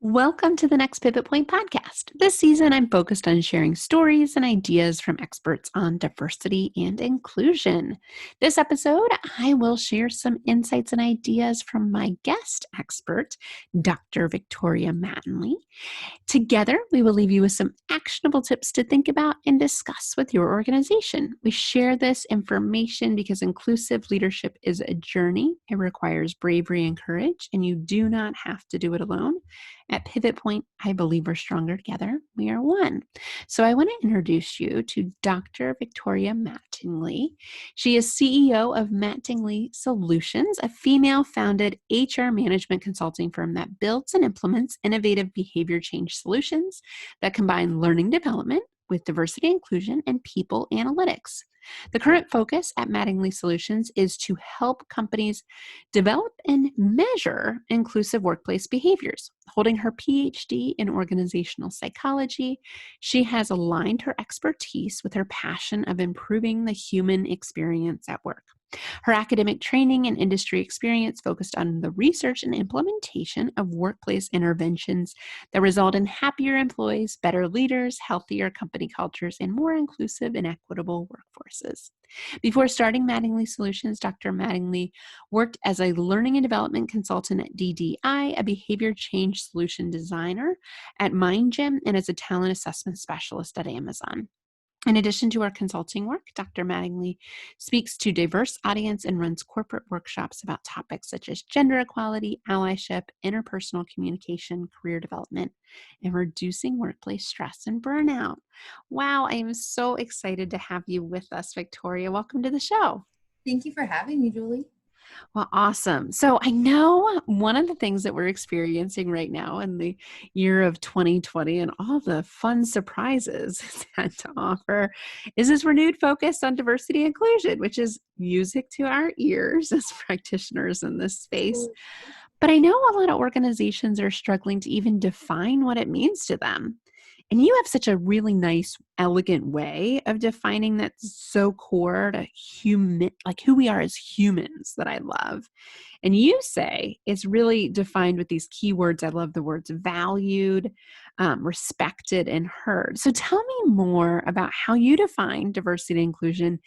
Welcome to the Next Pivot Point podcast. This season, I'm focused on sharing stories and ideas from experts on diversity and inclusion. This episode, I will share some insights and ideas from my guest expert, Dr. Victoria Mattingly. Together, we will leave you with some actionable tips to think about and discuss with your organization. We share this information because inclusive leadership is a journey. It requires bravery and courage, and you do not have to do it alone. At Pivot Point, I believe we're stronger together. We are one. So I want to introduce you to Dr. Victoria Mattingly. She is CEO of Mattingly Solutions, a female-founded HR management consulting firm that builds and implements innovative behavior change solutions that combine learning development with diversity inclusion and people analytics. The current focus at Mattingly Solutions is to help companies develop and measure inclusive workplace behaviors. Holding her PhD in organizational psychology, she has aligned her expertise with her passion of improving the human experience at work. Her academic training and industry experience focused on the research and implementation of workplace interventions that result in happier employees, better leaders, healthier company cultures, and more inclusive and equitable workforces. Before starting Mattingly Solutions, Dr. Mattingly worked as a learning and development consultant at DDI, a behavior change solution designer at MindGym, and as a talent assessment specialist at Amazon. In addition to our consulting work, Dr. Mattingly speaks to diverse audience and runs corporate workshops about topics such as gender equality, allyship, interpersonal communication, career development, and reducing workplace stress and burnout. Wow, I am so excited to have you with us, Victoria. Welcome to the show. Thank you for having me, Julie. Well, awesome. So I know one of the things that we're experiencing right now in the year of 2020 and all the fun surprises it's had to offer is this renewed focus on diversity and inclusion, which is music to our ears as practitioners in this space. But I know a lot of organizations are struggling to even define what it means to them. And you have such a really nice, elegant way of defining that's so core to human, like who we are as humans, that I love. And you say it's really defined with these keywords. I love the words valued, respected, and heard. So tell me more about how you define diversity and inclusion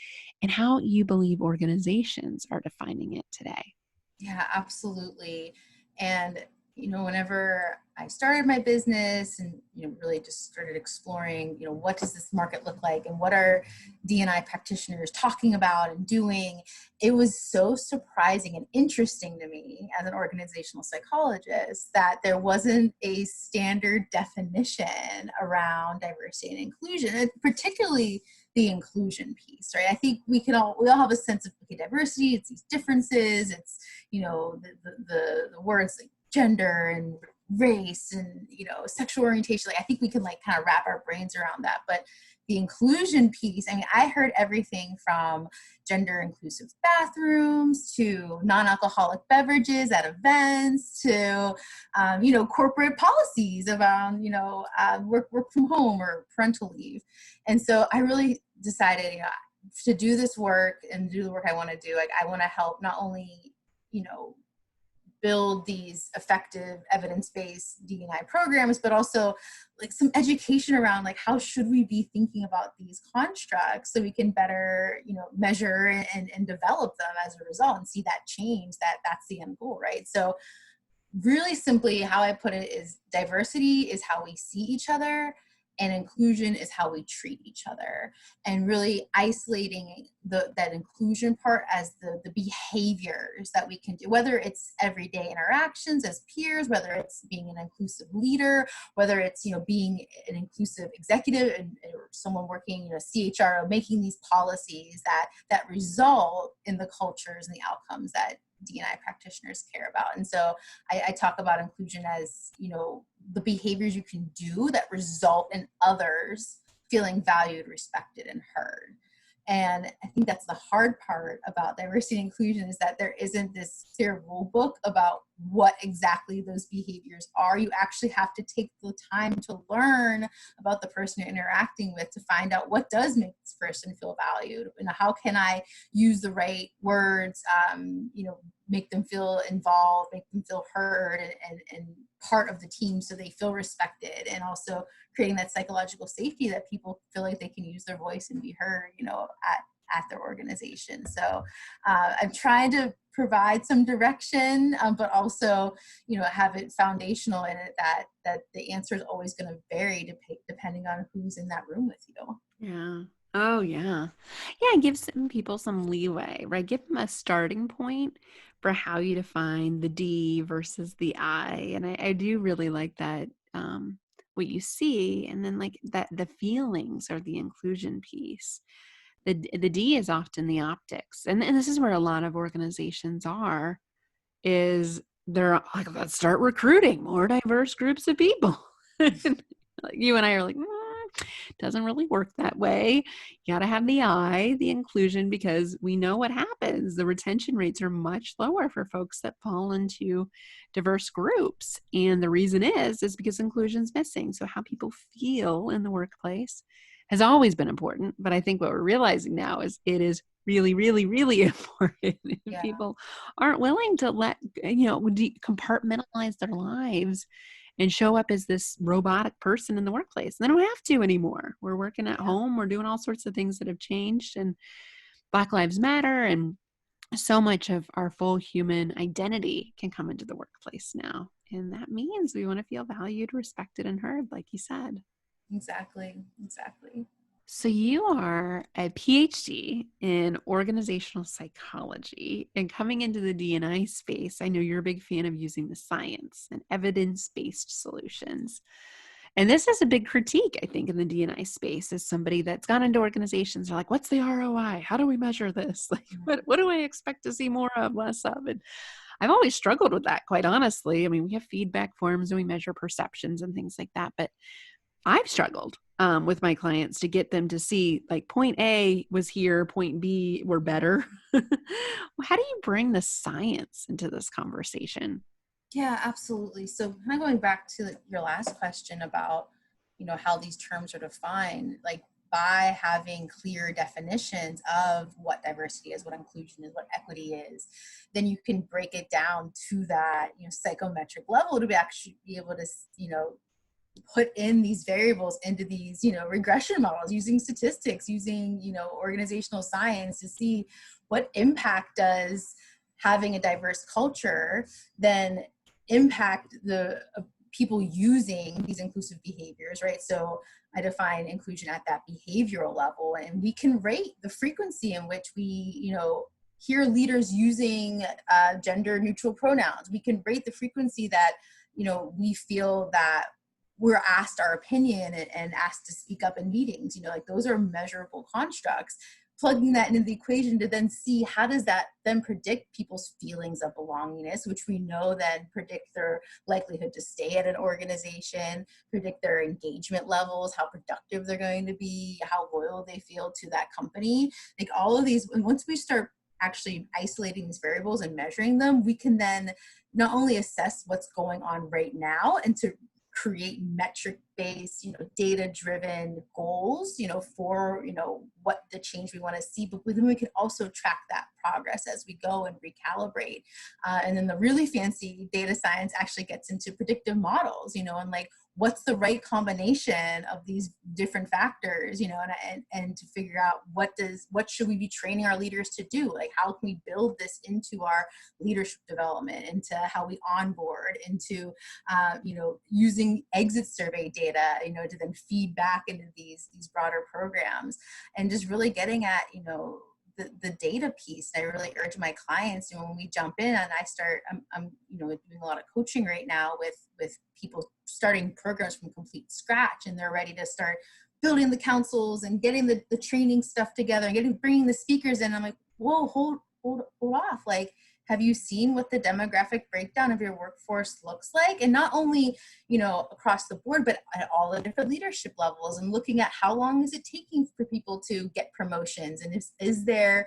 and how you believe organizations are defining it today. Yeah, absolutely. And, whenever I started my business and, really just started exploring, what does this market look like and what are D&I practitioners talking about and doing, it was so surprising and interesting to me as an organizational psychologist that there wasn't a standard definition around diversity and inclusion, and particularly the inclusion piece, right? I think we all have a sense of, okay, diversity, it's these differences, it's, the words like gender and race and, sexual orientation. Like, I think we can kind of wrap our brains around that. But the inclusion piece, I mean, I heard everything from gender inclusive bathrooms to non-alcoholic beverages at events to, corporate policies around, work from home or parental leave. And so I really decided, to do this work and do the work I want to do, I want to help not only, build these effective evidence-based D&I programs, but also some education around how should we be thinking about these constructs so we can better, measure and develop them as a result and see that change. That's the end goal, right? So really simply, how I put it is diversity is how we see each other, and inclusion is how we treat each other, and really isolating that inclusion part as the behaviors that we can do, whether it's everyday interactions as peers, whether it's being an inclusive leader, whether it's, being an inclusive executive or someone working, CHRO, making these policies that result in the cultures and the outcomes that D&I practitioners care about. And so I talk about inclusion as, the behaviors you can do that result in others feeling valued, respected, and heard. And I think that's the hard part about diversity and inclusion, is that there isn't this clear rule book about what exactly those behaviors are. You actually have to take the time to learn about the person you're interacting with to find out what does make this person feel valued. How can I use the right words, make them feel involved, make them feel heard and part of the team so they feel respected, and also creating that psychological safety that people feel like they can use their voice and be heard, at their organization. So I'm trying to provide some direction, but also, have it foundational in it that the answer is always going to vary depending on who's in that room with you. Yeah. Oh, yeah. Yeah, it gives some people some leeway, right? Give them a starting point for how you define the D versus the I. And I do really like that, what you see, and then like that the feelings or the inclusion piece. The D is often the optics. And this is where a lot of organizations are, is they're like, let's start recruiting more diverse groups of people. Like you and I are like, doesn't really work that way. You got to have the I, the inclusion, because we know what happens. The retention rates are much lower for folks that fall into diverse groups. And the reason is because inclusion's missing. So how people feel in the workplace has always been important. But I think what we're realizing now is it is really, really, really important. Yeah. People aren't willing to compartmentalize their lives and show up as this robotic person in the workplace. And they don't have to anymore. We're working at home. We're doing all sorts of things that have changed, and Black Lives Matter, and so much of our full human identity can come into the workplace now. And that means we want to feel valued, respected, and heard, like you said. Exactly. So you are a PhD in organizational psychology, and coming into the D&I space, I know you're a big fan of using the science and evidence-based solutions. And this is a big critique, I think, in the D&I space, as somebody that's gone into organizations. They're like, what's the ROI? How do we measure this? Like, what do I expect to see more of, less of? And I've always struggled with that, quite honestly. I mean, we have feedback forms and we measure perceptions and things like that, but I've struggled with my clients to get them to see, like, point A was here, point B were better. How do you bring the science into this conversation? Yeah, absolutely. So kind of going back to your last question about, how these terms are defined, like by having clear definitions of what diversity is, what inclusion is, what equity is, then you can break it down to that, psychometric level to actually be able to, put in these variables into these, regression models, using statistics, using, organizational science to see what impact does having a diverse culture then impact the people using these inclusive behaviors, right? So I define inclusion at that behavioral level, and we can rate the frequency in which we, hear leaders using gender neutral pronouns. We can rate the frequency that, we feel that we're asked our opinion and asked to speak up in meetings. Like those are measurable constructs. Plugging that into the equation to then see how does that then predict people's feelings of belongingness, which we know then predict their likelihood to stay at an organization, predict their engagement levels, how productive they're going to be, how loyal they feel to that company. Like all of these, and once we start actually isolating these variables and measuring them, we can then not only assess what's going on right now and to create metric-based, data-driven goals, for, what the change we want to see, but then we can also track that progress as we go and recalibrate. And then the really fancy data science actually gets into predictive models, and like, what's the right combination of these different factors, and to figure out what should we be training our leaders to do? Like, how can we build this into our leadership development, into how we onboard, into, using exit survey data, to then feed back into these broader programs, and just really getting at, the data piece. I really urge my clients, when we jump in and I'm doing a lot of coaching right now with people starting programs from complete scratch, and they're ready to start building the councils and getting the training stuff together and bringing the speakers in. I'm like, whoa, hold off. Like, have you seen what the demographic breakdown of your workforce looks like? And not only, across the board, but at all the different leadership levels, and looking at how long is it taking for people to get promotions? And is there,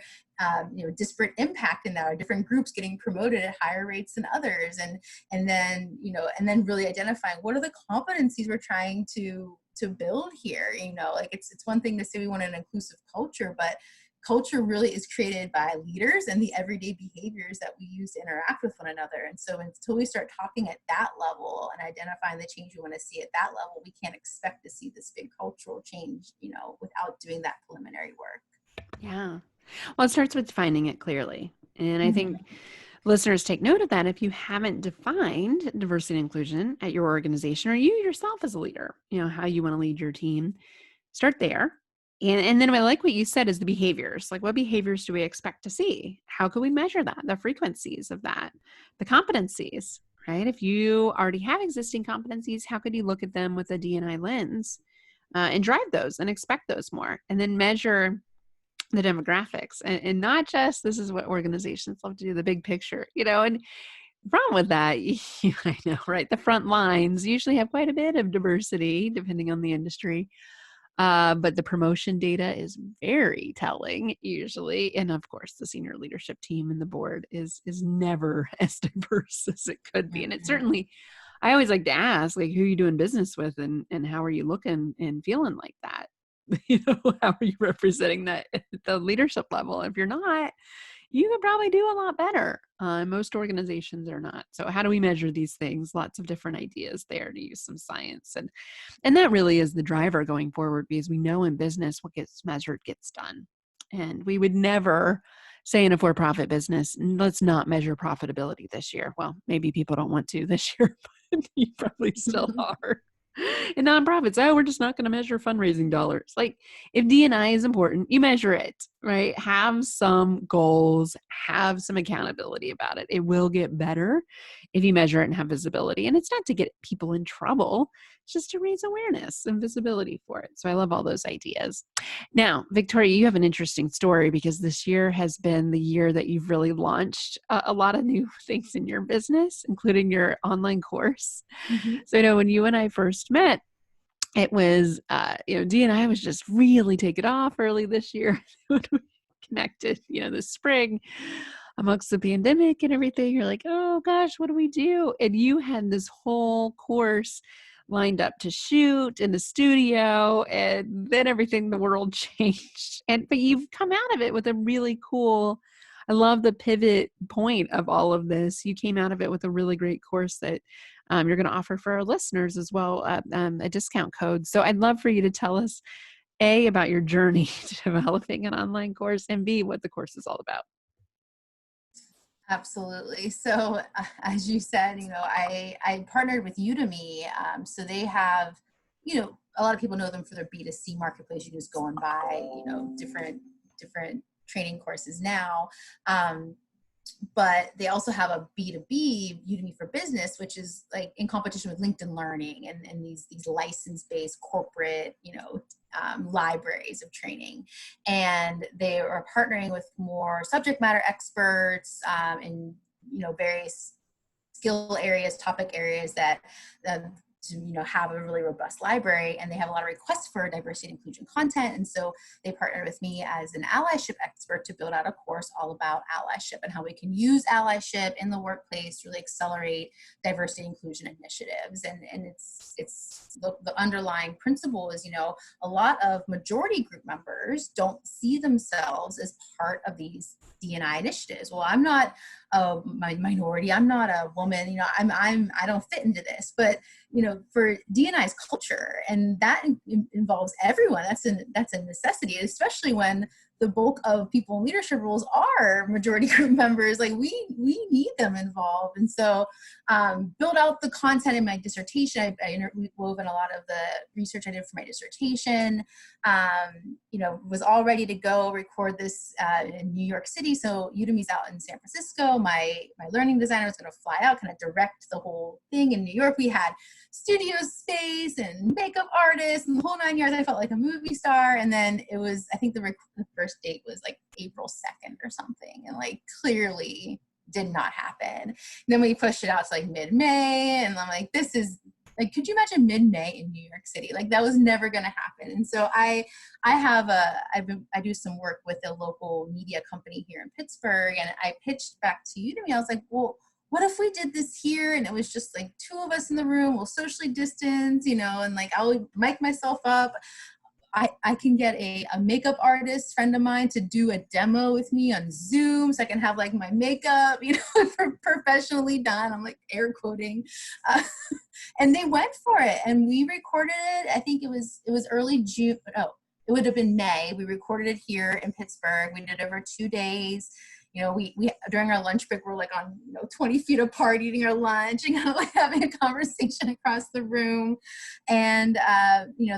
disparate impact in that? Are different groups getting promoted at higher rates than others? And then really identifying what are the competencies we're trying to build here. Like it's one thing to say we want an inclusive culture, but culture really is created by leaders and the everyday behaviors that we use to interact with one another. And so until we start talking at that level and identifying the change we want to see at that level, we can't expect to see this big cultural change, without doing that preliminary work. Yeah. Well, it starts with defining it clearly. And I think Mm-hmm. listeners, take note of that. If you haven't defined diversity and inclusion at your organization or you yourself as a leader, how you want to lead your team, start there. And then I like what you said is the behaviors. Like, what behaviors do we expect to see? How can we measure that? The frequencies of that, the competencies, right? If you already have existing competencies, how could you look at them with a D&I lens and drive those and expect those more? And then measure the demographics and not just, this is what organizations love to do, the big picture, and the problem with that, I know, right? The front lines usually have quite a bit of diversity depending on the industry. But the promotion data is very telling usually. And of course, the senior leadership team and the board is never as diverse as it could be. And it Mm-hmm. certainly, I always like to ask, like, who are you doing business with and how are you looking and feeling like that? How are you representing that at the leadership level? If you're not, you could probably do a lot better. Most organizations are not. So how do we measure these things? Lots of different ideas there to use some science. And that really is the driver going forward, because we know in business what gets measured gets done. And we would never say in a for-profit business, let's not measure profitability this year. Well, maybe people don't want to this year, but you probably still are. And nonprofits, we're just not going to measure fundraising dollars. Like, if D&I is important, you measure it, right? Have some goals, have some accountability about it. It will get better if you measure it and have visibility. And it's not to get people in trouble, it's just to raise awareness and visibility for it. So I love all those ideas. Now, Victoria, you have an interesting story, because this year has been the year that you've really launched a lot of new things in your business, including your online course. Mm-hmm. So, when you and I first met, it was, D&I was just really taking off early this year when we connected, this spring amongst the pandemic and everything. You're like, oh gosh, what do we do? And you had this whole course lined up to shoot in the studio, and then everything, the world changed. But you've come out of it with a really cool, I love the pivot point of all of this. You came out of it with a really great course that you're going to offer for our listeners as well, a discount code. So I'd love for you to tell us, A, about your journey to developing an online course, and B, what the course is all about. Absolutely. So as you said, I partnered with Udemy. So they have, a lot of people know them for their B2C marketplace. You just go and buy, different training courses now. But they also have a B2B, Udemy for Business, which is like in competition with LinkedIn Learning and these license-based corporate, libraries of training. And they are partnering with more subject matter experts in, various skill areas, topic areas that to have a really robust library. And they have a lot of requests for diversity and inclusion content. And so they partnered with me as an allyship expert to build out a course all about allyship and how we can use allyship in the workplace to really accelerate diversity and inclusion initiatives. And it's the underlying principle is, a lot of majority group members don't see themselves as part of these D&I initiatives. Well, I'm not a minority. I'm not a woman. I don't fit into this. But for D&I's culture, and that involves everyone. That's a necessity, especially when the bulk of people in leadership roles are majority group members. Like we need them involved. And so build out the content in my dissertation. I wove in a lot of the research I did for my dissertation. Was all ready to go record this in New York City. So Udemy's out in San Francisco. My learning designer was going to fly out, kind of direct the whole thing in New York. We had studio space and makeup artists and the whole 9 yards. I felt like a movie star. And then it was, I think the first date was like April 2nd or something. And like clearly did not happen. And then we pushed it out to like mid-May. And I'm like, this is like, could you imagine mid-May in New York City? Like that was never going to happen. And so I do some work with a local media company here in Pittsburgh. And I pitched back to Udemy. I was like, well, what if we did this here and it was just like two of us in the room, we'll socially distance, and like I'll mic myself up. I can get a makeup artist friend of mine to do a demo with me on Zoom, so I can have like my makeup, professionally done. I'm like air quoting, uh, and they went for it, and we recorded it. I think it was early June. Oh, it would have been May. We recorded it here in Pittsburgh. We did it over 2 days. We during our lunch break, we're like on 20 feet apart eating our lunch and like having a conversation across the room. And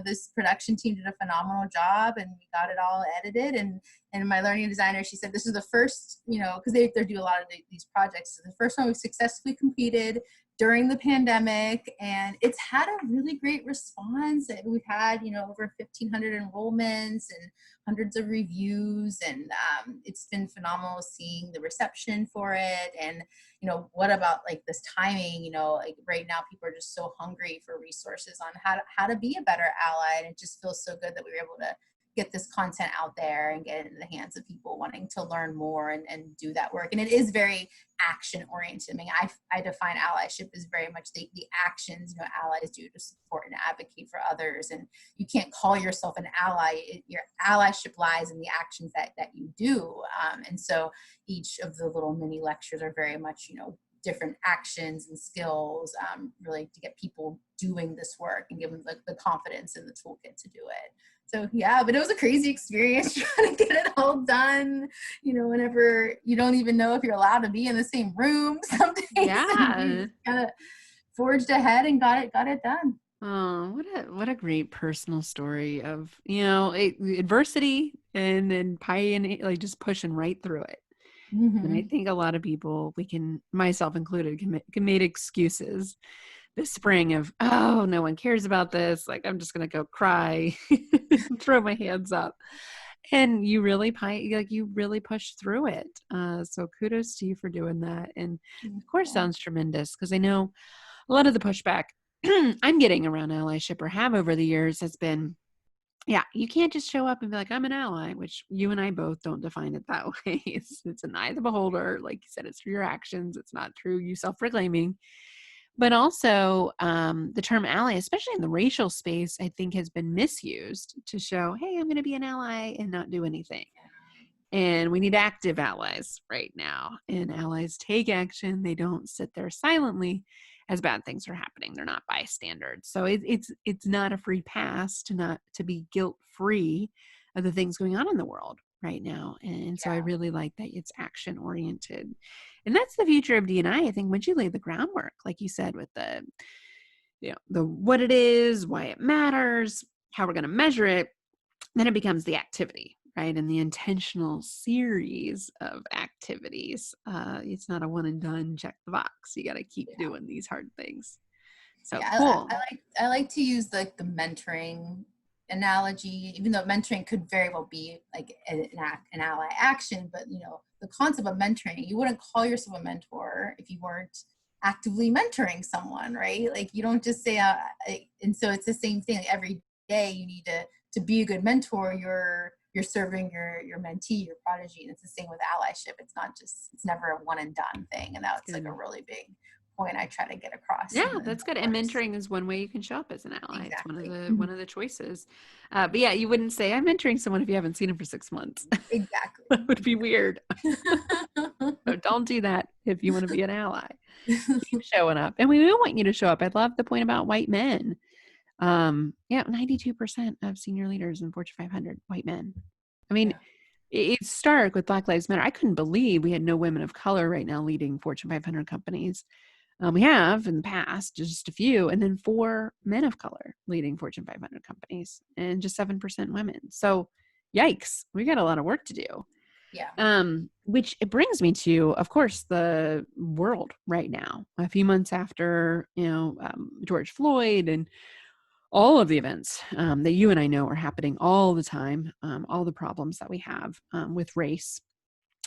this production team did a phenomenal job, and we got it all edited. And my learning designer, she said this is the first, because they do a lot of these projects. So the first one we've successfully completed during the pandemic, and it's had a really great response. And we've had over 1,500 enrollments and hundreds of reviews, and it's been phenomenal seeing the reception for it. And what about like this timing? Like right now people are just so hungry for resources on how to be a better ally, and it just feels so good that we were able to get this content out there and get it in the hands of people wanting to learn more and do that work. And it is very action oriented. I mean, I define allyship as very much the actions allies do to support and advocate for others. And you can't call yourself an ally. Your allyship lies in the actions that you do. And so each of the little mini lectures are very much different actions and skills, really to get people doing this work and give them the confidence and the toolkit to do it. So yeah, but it was a crazy experience trying to get it all done, whenever you don't even know if you're allowed to be in the same room some days. Yeah. Kind of forged ahead and got it done. Oh, what a great personal story of, adversity and then like just pushing right through it. Mm-hmm. And I think a lot of people, myself included, can make excuses this spring of, oh, no one cares about this. Like, I'm just going to go cry, throw my hands up. And you really pushed through it. So kudos to you for doing that. And of course, sounds tremendous, because I know a lot of the pushback I'm getting around allyship, or have over the years, has been, yeah, you can't just show up and be like, I'm an ally, which you and I both don't define it that way. It's an eye of the beholder. Like you said, it's through your actions. It's not through you self-proclaiming. But also the term ally, especially in the racial space, I think has been misused to show, hey, I'm going to be an ally and not do anything. And we need active allies right now. And allies take action. They don't sit there silently as bad things are happening. They're not bystanders. So it's not a free pass to be guilt-free of the things going on in the world right now. And so I really like that it's action oriented. And that's the future of D&I. I think once you lay the groundwork, like you said, with the what it is, why it matters, how we're going to measure it, then it becomes the activity, right? And the intentional series of activities. It's not a one and done, check the box. You got to keep doing these hard things. So cool. I like to use the mentoring analogy, even though mentoring could very well be like an ally action, but the concept of mentoring, you wouldn't call yourself a mentor if you weren't actively mentoring someone, right? Like you don't just say, and so it's the same thing. Like every day you need to be a good mentor. You're serving your mentee, your prodigy, and it's the same with allyship. It's never a one and done thing, and that's like a really big point I try to get across. Yeah, that's good. And mentoring is one way you can show up as an ally. Exactly. It's one of the choices. But yeah, you wouldn't say I'm mentoring someone if you haven't seen them for 6 months. Exactly. That would be weird. So don't do that if you want to be an ally. Keep showing up. And we do want you to show up. I love the point about white men. 92% of senior leaders in Fortune 500, white men. I mean, it's stark with Black Lives Matter. I couldn't believe we had no women of color right now leading Fortune 500 companies. We have in the past, just a few, and then 4 men of color leading Fortune 500 companies, and just 7% women. So yikes, we got a lot of work to do. Yeah. Which it brings me to, of course, the world right now, a few months after, George Floyd and all of the events that you and I know are happening all the time, all the problems that we have with race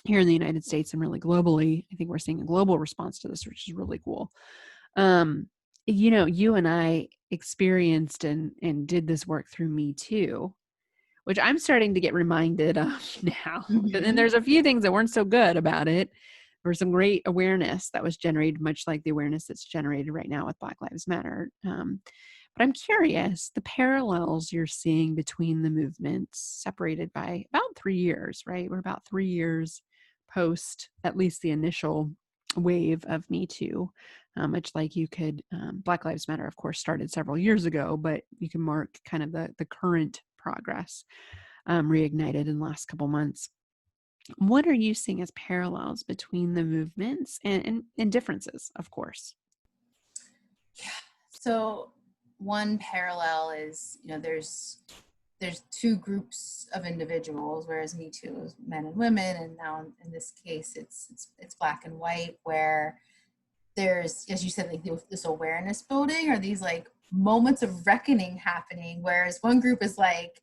here in the United States and really globally. I think we're seeing a global response to this, which is really cool. You and I experienced and did this work through Me Too, which I'm starting to get reminded of now. Mm-hmm. And there's a few things that weren't so good about it. There was some great awareness that was generated, much like the awareness that's generated right now with Black Lives Matter. But I'm curious, the parallels you're seeing between the movements separated by about 3 years, right? We're about 3 years post at least the initial wave of Me Too, which like you could, Black Lives Matter, of course, started several years ago, but you can mark kind of the current progress, reignited in the last couple months. What are you seeing as parallels between the movements and differences, of course? Yeah. So one parallel is, there's two groups of individuals, whereas Me Too is men and women, and now in this case, it's black and white, where there's, as you said, like this awareness building, or these like moments of reckoning happening. Whereas one group is like,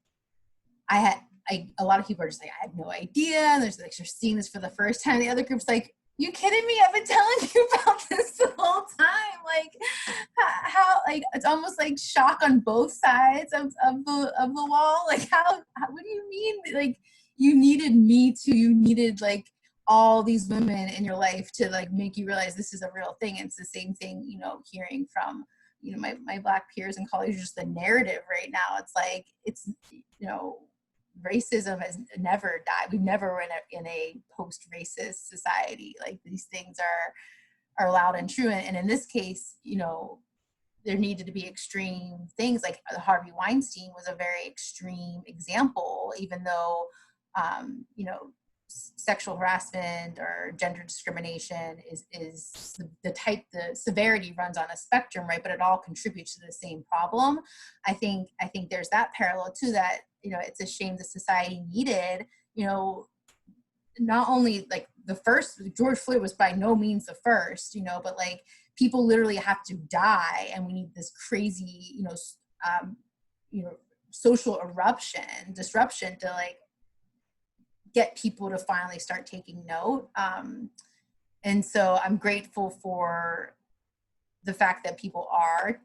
a lot of people are just like, I had no idea. And there's like, you're seeing this for the first time. The other group's like, you kidding me? I've been telling you about this the whole time. Like how like, it's almost like shock on both sides of the wall. Like what do you mean? Like you needed Me Too, you needed like all these women in your life to like make you realize this is a real thing. And it's the same thing, hearing from, my black peers and colleagues, just the narrative right now. It's like, racism has never died. We've never been in a post-racist society. Like these things are loud and true. And in this case, there needed to be extreme things. Like Harvey Weinstein was a very extreme example, even though, sexual harassment or gender discrimination is the severity runs on a spectrum, right? But it all contributes to the same problem. I think there's that parallel too, that, it's a shame the society needed, not only like the first, George Floyd was by no means the first, but like people literally have to die, and we need this crazy, social disruption to like get people to finally start taking note. And so I'm grateful for the fact that people are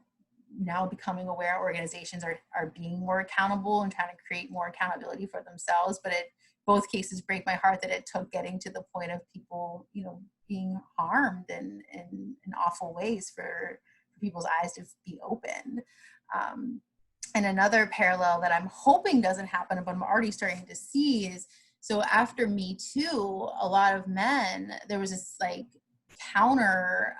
now becoming aware. Organizations are being more accountable and trying to create more accountability for themselves. But both cases break my heart that it took getting to the point of people, being harmed in awful ways for people's eyes to be opened. And another parallel that I'm hoping doesn't happen, but I'm already starting to see is, so after Me Too, a lot of men, there was this like counter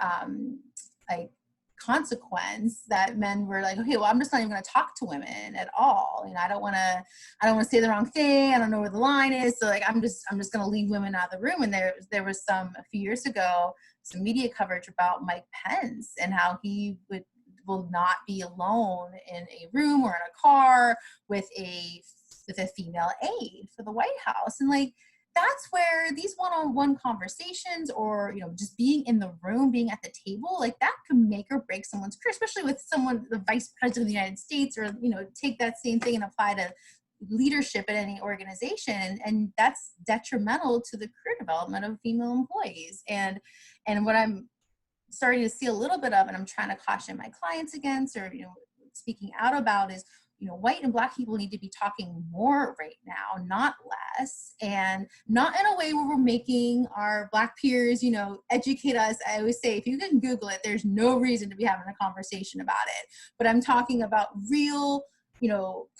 like consequence that men were like, okay, well, I'm just not even going to talk to women at all. I don't want to say the wrong thing. I don't know where the line is. So like, I'm just going to leave women out of the room. And there was a few years ago, some media coverage about Mike Pence and how he will not be alone in a room or in a car with a female aide for the White House. And like, that's where these one-on-one conversations, or, just being in the room, being at the table, like that can make or break someone's career, especially with someone, the vice president of the United States, or, take that same thing and apply to leadership at any organization. And that's detrimental to the career development of female employees. And what I'm starting to see a little bit of, and I'm trying to caution my clients against, or, speaking out about, is, white and Black people need to be talking more right now, not less, and not in a way where we're making our Black peers, educate us. I always say, if you can Google it, there's no reason to be having a conversation about it. But I'm talking about real,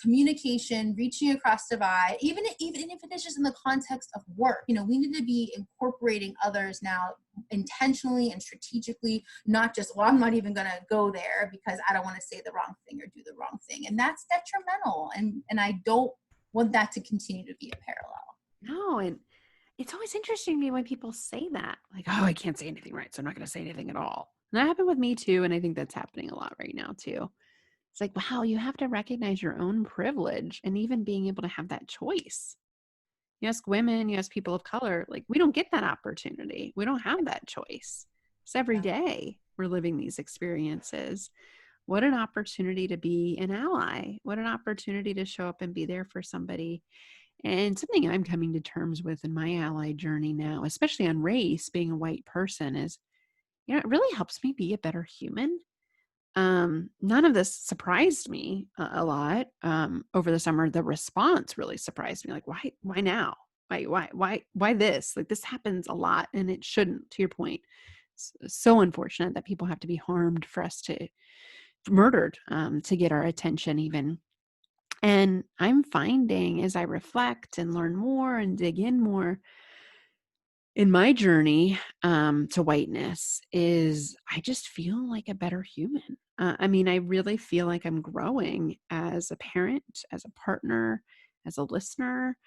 communication, reaching across divide, even if it is just in the context of work. We need to be incorporating others now intentionally and strategically, not just, well, I'm not even going to go there because I don't want to say the wrong thing or do the wrong thing. And that's detrimental. And I don't want that to continue to be a parallel. No, and it's always interesting to me when people say that, like, oh, I can't say anything right, so I'm not going to say anything at all. And that happened with Me Too, and I think that's happening a lot right now too. It's like, wow, you have to recognize your own privilege and even being able to have that choice. You ask women, you ask people of color, like, we don't get that opportunity. We don't have that choice. It's every day we're living these experiences. What an opportunity to be an ally. What an opportunity to show up and be there for somebody. And something I'm coming to terms with in my ally journey now, especially on race, being a white person, is, it really helps me be a better human. None of this surprised me a lot. Over the summer, the response really surprised me. Like, why now? Why this? Like, this happens a lot, and it shouldn't, to your point. It's so unfortunate that people have to be harmed for us to murdered to get our attention even. And I'm finding as I reflect and learn more and dig in more in my journey to whiteness is I just feel like a better human. I mean, I really feel like I'm growing as a parent, as a partner, as a listener,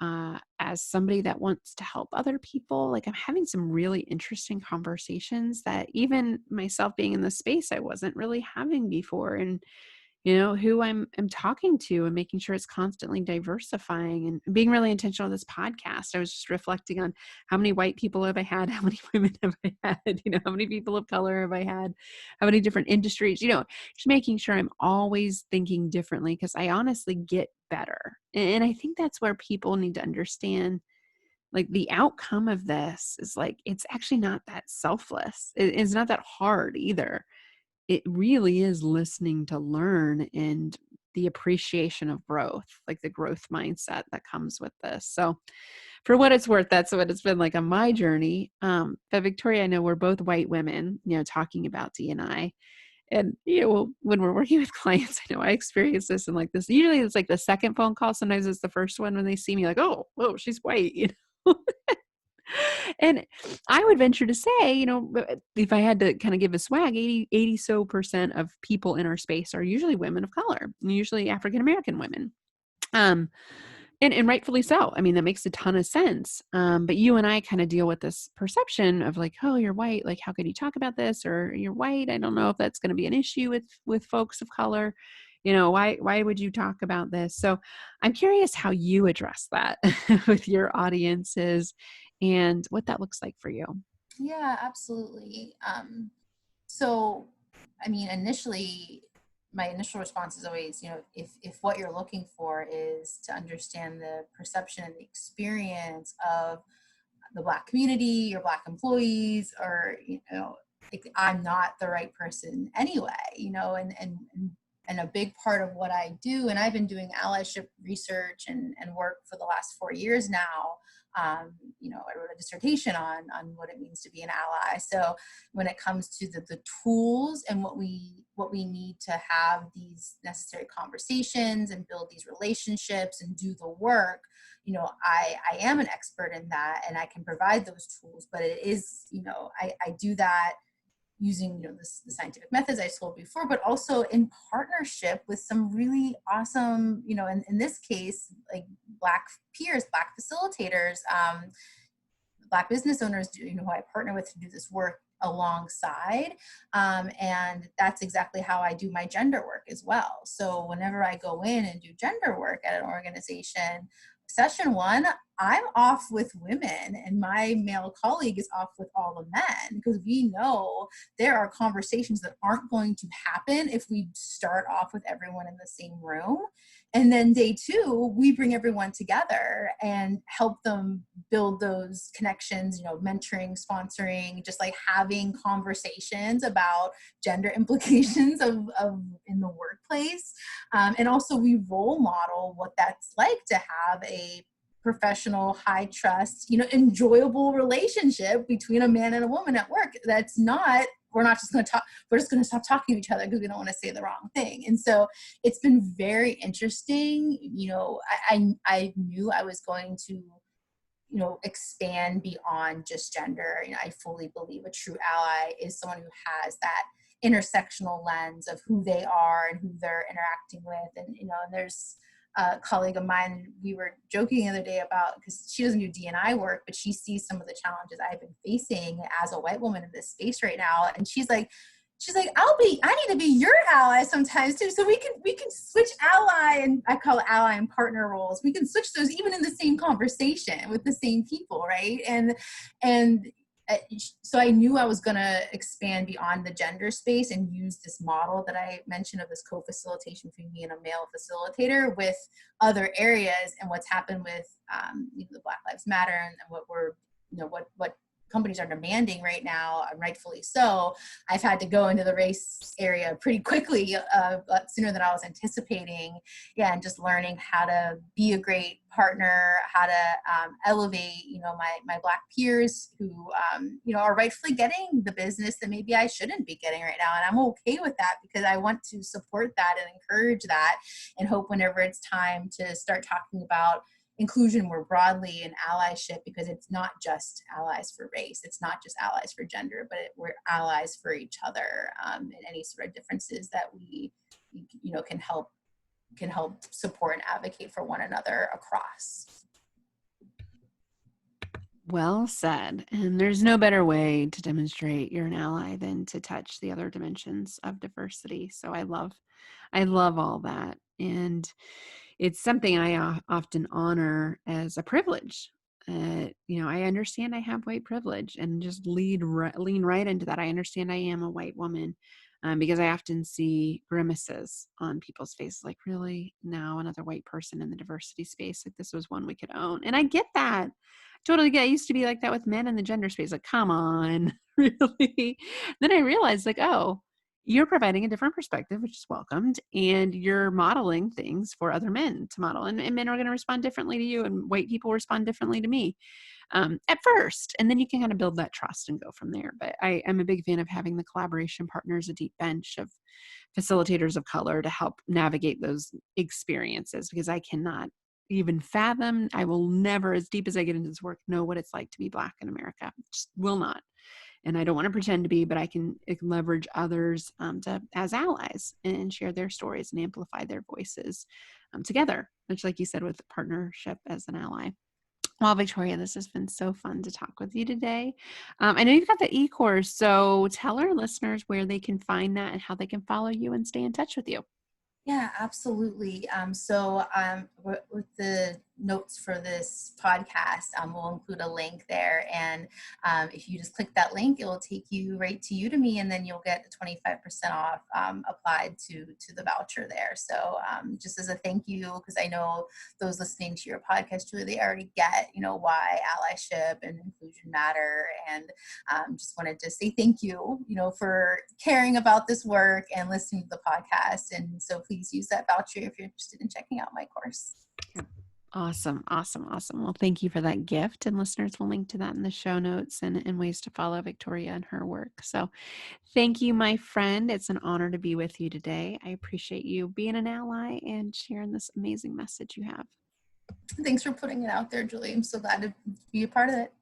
as somebody that wants to help other people. Like I'm having some really interesting conversations that even myself being in the space I wasn't really having before. And who I'm talking to and making sure it's constantly diversifying and being really intentional on this podcast. I was just reflecting on how many white people have I had? How many women have I had? How many people of color have I had? How many different industries? Just making sure I'm always thinking differently because I honestly get better. And I think that's where people need to understand like the outcome of this is like, it's actually not that selfless. It's not that hard either. It really is listening to learn and the appreciation of growth, like the growth mindset that comes with this. So for what it's worth, that's what it's been like on my journey. But Victoria, I know we're both white women, talking about D&I. And, when we're working with clients, I know I experience this and like this, usually it's like the second phone call. Sometimes it's the first one when they see me like, oh, whoa, she's white, And I would venture to say, if I had to kind of give a swag, 80 so percent of people in our space are usually women of color, usually African-American women. Um, and rightfully so. I mean, that makes a ton of sense. But you and I kind of deal with this perception of like, oh, you're white. Like, how could you talk about this? Or you're white. I don't know if that's going to be an issue with folks of color. Why would you talk about this? So I'm curious how you address that with your audiences and what that looks like for you. Yeah, absolutely. So, I mean, initially, my initial response is always, if what you're looking for is to understand the perception and the experience of the Black community or Black employees, or, like, I'm not the right person anyway, and a big part of what I do, and I've been doing allyship research and work for the last 4 years now. I wrote a dissertation on what it means to be an ally. So when it comes to the tools and what we need to have these necessary conversations and build these relationships and do the work, I am an expert in that and I can provide those tools, but it is, I do that using the scientific methods I told before, but also in partnership with some really awesome, in this case, like Black peers, Black facilitators, Black business owners, who I partner with to do this work alongside. And that's exactly how I do my gender work as well. So whenever I go in and do gender work at an organization, session one, I'm off with women and my male colleague is off with all the men, because we know there are conversations that aren't going to happen if we start off with everyone in the same room. And then day two, we bring everyone together and help them build those connections, mentoring, sponsoring, just like having conversations about gender implications of in the workplace. And also we role model what that's like to have a professional, high trust, enjoyable relationship between a man and a woman at work. That's not, we're not just going to talk, we're just going to stop talking to each other because we don't want to say the wrong thing. And so it's been very interesting. I knew I was going to, expand beyond just gender. I fully believe a true ally is someone who has that intersectional lens of who they are and who they're interacting with. And, and there's a colleague of mine, we were joking the other day about, because she doesn't do D&I work, but she sees some of the challenges I've been facing as a white woman in this space right now. And she's like, I need to be your ally sometimes too. So we can switch ally, and I call it ally and partner roles. We can switch those even in the same conversation with the same people, right? And so I knew I was going to expand beyond the gender space and use this model that I mentioned of this co-facilitation between me and a male facilitator with other areas. And what's happened with the Black Lives Matter and what we're, what companies are demanding right now, and rightfully so, I've had to go into the race area pretty quickly, sooner than I was anticipating. Yeah, and just learning how to be a great partner, how to elevate, my Black peers who, are rightfully getting the business that maybe I shouldn't be getting right now. And I'm okay with that because I want to support that and encourage that, and hope whenever it's time to start talking about inclusion more broadly and allyship, because it's not just allies for race, it's not just allies for gender, but we're allies for each other, and any sort of differences that we can help support and advocate for one another across. Well said. And there's no better way to demonstrate you're an ally than to touch the other dimensions of diversity. So I love all that. And it's something I often honor as a privilege. I understand I have white privilege, and just lean right into that. I understand I am a white woman, because I often see grimaces on people's faces, like, really, now another white person in the diversity space? Like, this was one we could own. And I get that. Totally get. I used to be like that with men in the gender space. Like, come on, really? Then I realized, like, oh, you're providing a different perspective, which is welcomed, and you're modeling things for other men to model. And men are going to respond differently to you, and white people respond differently to me, at first. And then you can kind of build that trust and go from there. But I am a big fan of having the collaboration partners, a deep bench of facilitators of color to help navigate those experiences, because I cannot even fathom. I will never, as deep as I get into this work, know what it's like to be Black in America. Just will not. And I don't want to pretend to be, but I can leverage others as allies, and share their stories and amplify their voices together, which, like you said, with partnership as an ally. Well, Victoria, this has been so fun to talk with you today. I know you've got the e-course, so tell our listeners where they can find that and how they can follow you and stay in touch with you. Yeah, absolutely. With the notes for this podcast, we'll include a link there. And if you just click that link, it will take you right to Udemy, and then you'll get the 25% off applied to the voucher there. So just as a thank you, because I know those listening to your podcast, Julie, they already get, why allyship and inclusion matter. And just wanted to say thank you, for caring about this work and listening to the podcast. And so please use that voucher if you're interested in checking out my course. Awesome. Well, thank you for that gift. And listeners will link to that in the show notes, and ways to follow Victoria and her work. So thank you, my friend. It's an honor to be with you today. I appreciate you being an ally and sharing this amazing message you have. Thanks for putting it out there, Julie. I'm so glad to be a part of it.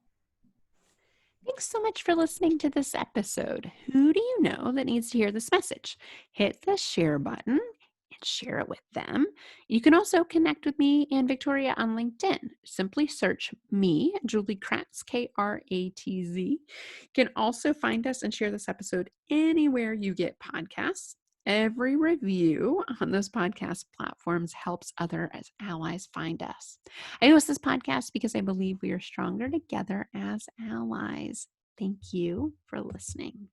Thanks so much for listening to this episode. Who do you know that needs to hear this message? Hit the share button and share it with them. You can also connect with me and Victoria on LinkedIn. Simply search me, Julie Kratz, Kratz. You can also find us and share this episode anywhere you get podcasts. Every review on those podcast platforms helps other as allies find us. I host this podcast because I believe we are stronger together as allies. Thank you for listening.